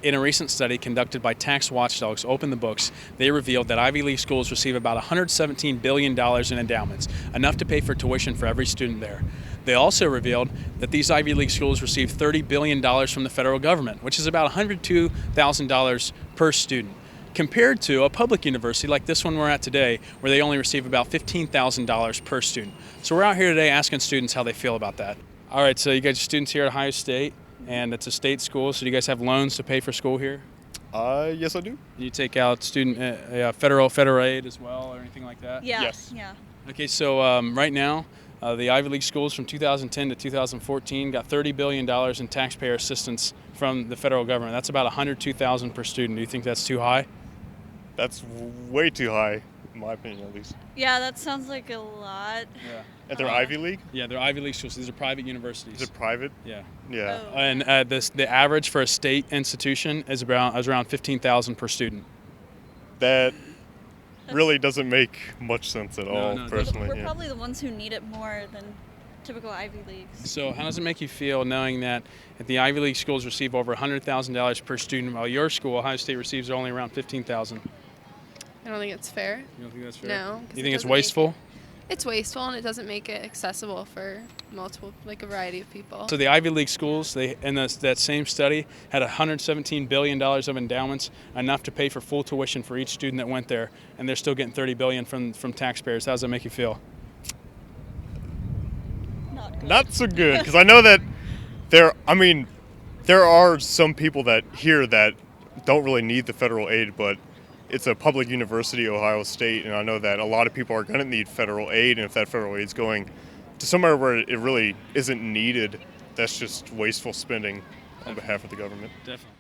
In a recent study conducted by tax watchdogs Open the Books, they revealed that Ivy League schools receive about $117 billion in endowments, enough to pay for tuition for every student there. They also revealed that these Ivy League schools receive $30 billion from the federal government, which is about $102,000 per student, compared to a public university like this one we're at today, where they only receive about $15,000 per student. So we're out here today asking students how they feel about that. All right, so you guys are students here at Ohio State, and it's a state school, so do you guys have loans to pay for school here? Yes, I do. Do you take out student federal aid as well, or anything like that? Yeah. Yes. Yeah. Okay, so right now, the Ivy League schools from 2010 to 2014 got $30 billion in taxpayer assistance from the federal government. That's about $102,000 per student. Do you think that's too high? That's way too high, in my opinion, at least. Yeah, that sounds like a lot. Yeah. At their Ivy League? Yeah, they're Ivy League schools. These are private universities. Is it private? Yeah. Yeah. Oh. And the average for a state institution is around $15,000 per student. That really doesn't make much sense at all, no, personally. We're yeah. probably the ones who need it more than typical Ivy Leagues. So how does it make you feel knowing that if the Ivy League schools receive over $100,000 per student, while your school, Ohio State, receives only around $15,000? I don't think it's fair. You don't think that's fair? No. 'cause You it think it's doesn't make wasteful? It's wasteful, and it doesn't make it accessible for a variety of people. So the Ivy League schools, that same study, had $117 billion of endowments, enough to pay for full tuition for each student that went there, and they're still getting $30 billion from taxpayers. How does that make you feel? Not good. Not so good, because I know that there are some people that here that don't really need the federal aid, but it's a public university, Ohio State, and I know that a lot of people are going to need federal aid, and if that federal aid is going to somewhere where it really isn't needed, that's just wasteful spending on behalf of the government. Definitely.